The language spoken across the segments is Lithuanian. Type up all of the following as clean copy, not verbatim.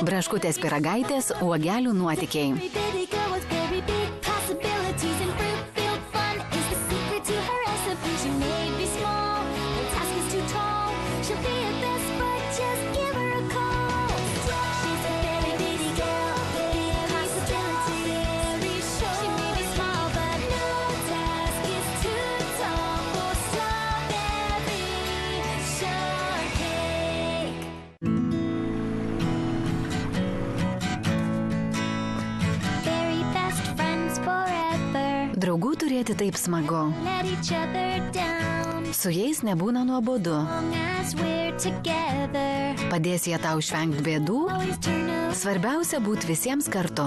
Braškutės pyragaitės, uogelių nuotykiai. Draugų turėti taip smagu. Su jais nebūna nuobodu. Padės jie tau išvengti bėdų. Svarbiausia būti visiems kartu.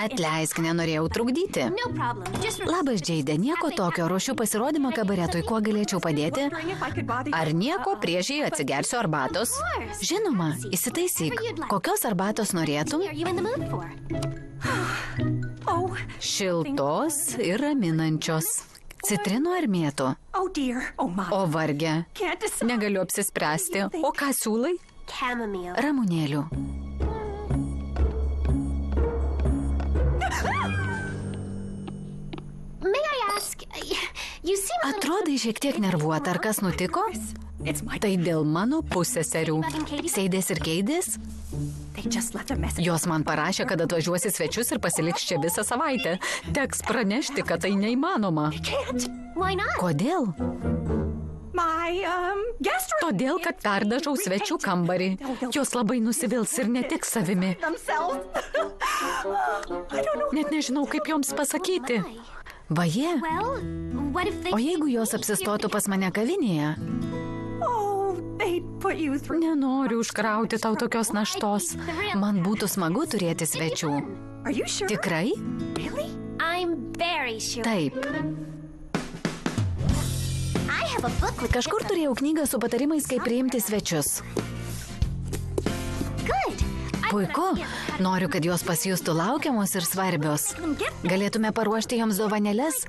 Atleisk, nenorėjau trukdyti. Labas, Džeide, nieko tokio, ruošiu pasirodymą kabaretui, kuo galėčiau padėti? Ar nieko, prieš jį atsigersiu arbatos? Žinoma, įsitaisyk. Kokios arbatos norėtum? Šiltos ir raminančios. Citrinų ar mėtų? O varge. Negaliu apsispręsti. O ką siūlai? Ramunėlių. Atrodai šiek tiek nervuota, ar kas nutiko? Tai dėl mano pusseserių. Seidės ir Keidės? Jos man parašė, kad atvažiuosi svečius ir pasiliks čia visą savaitę. Teks pranešti, kad tai neįmanoma. Kodėl? Todėl, kad perdažau svečių kambarį. Jos labai nusivils ir ne tik savimi. Net nežinau, kaip joms pasakyti. Vaje? O jeigu jos apsistotų pas mane kavinėje? Nenoriu užkrauti tau tokios naštos. Man būtų smagu turėti svečių. Tikrai? Taip. Kažkur turėjau knygą su patarimais, kaip priimti svečius. Puiku. Noriu, kad jos pasijustų laukiamos ir svarbios. Galėtume paruošti joms dovanėles?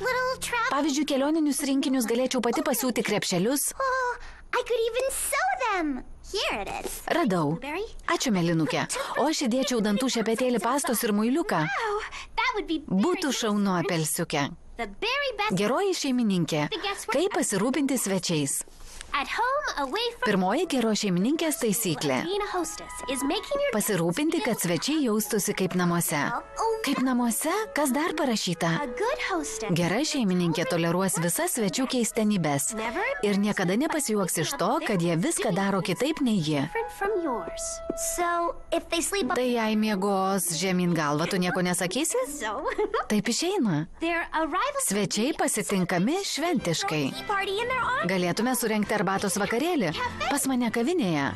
Pavyzdžiui, kelioninius rinkinius galėčiau pati pasiūti krepšelius. Radau. Ačiū, Melinukė. O aš įdėčiau dantų šepetėlį pastos ir muiliuką. Būtų šaunu, apelsiuke. Geroji šeimininkė. Kaip pasirūpinti svečiais? Pirmoji geros šeimininkės taisyklė. Pasirūpinti, kad svečiai jaustųsi kaip namuose. Kaip namuose? Kas dar parašyta? Gera šeimininkė toleruos visas svečių keistenybės ir niekada nepasijuoks iš to, kad jie viską daro kitaip nei jie. Tai jei miegos žemyn galva, tu nieko nesakysi? Taip išeina. Svečiai pasitinkami šventiškai. Galėtume surengti arbatos vakarėlį pas mane kavinėje.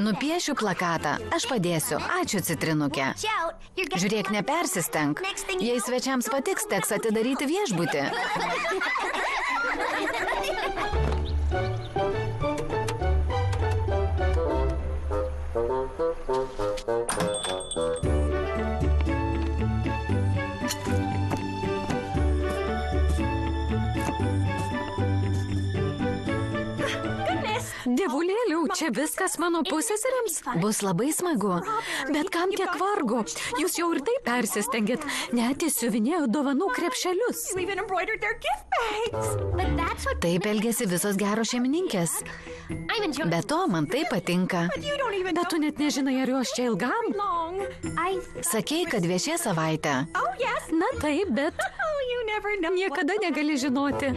Nupiešiu plakatą. Aš padėsiu. Ačiū, Citrinukė. Žiūrėk, nepersistenk. Jei svečiams patiks, teks atidaryti viešbutį. Dievulėliau, čia viskas mano pusseserėms? Bus labai smagu. Bet kam tiek vargo? Jūs jau ir taip persistengėt. Net įsiuvinėjau dovanų krepšelius. Taip elgėsi visos geros šeimininkės. Be to, man tai patinka. Bet tu net nežinai, ar jos čia ilgam? Sakei, kad viešė savaitę. Na taip, bet niekada negali žinoti.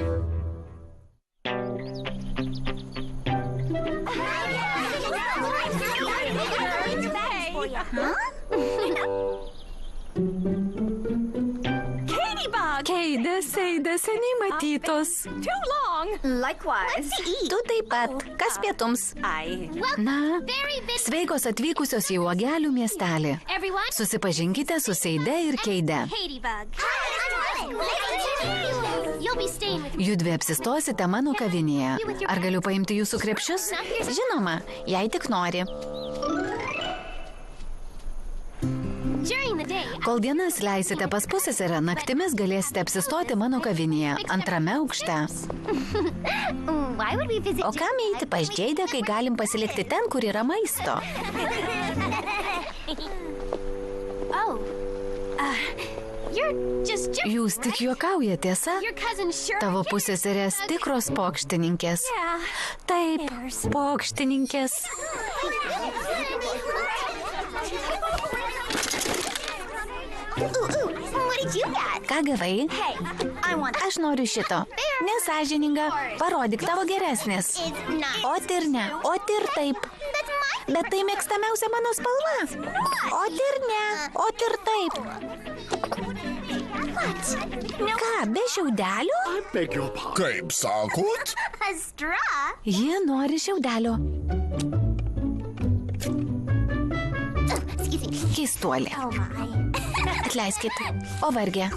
Keidė, Seidė, seniai matytos. Tu taip pat. Kas pietums? Na, sveikos atvykusios į Uogelių miestelį. Susipažinkite su Seide ir Keide. Judvi apsistosite mano kavinėje. Ar galiu paimti jūsų krepšius? Žinoma, jei tik nori. Kol dienas leisite pas pusseserę, naktimis galėsite apsistoti mano kavinėje, 2 aukšte. O kam eiti pas Džeidę, kai galim pasilikti ten, kur yra maisto? Jūs tik juokauja, tiesa? Tavo pusseserės tikros pokštininkės. Taip, pokštininkės. Ką gavai? Aš noriu šito. Nesąžininga. Parodyk, tavo geresnis. Ot ir ne, ot ir taip. Bet tai mėgstamiausia mano spalva. Ot ir ne, ot ir taip. Ką, be šiaudelių? Kaip sakot? Ji nori šiaudelio. Keistuolė. Atleiskit, o vargė.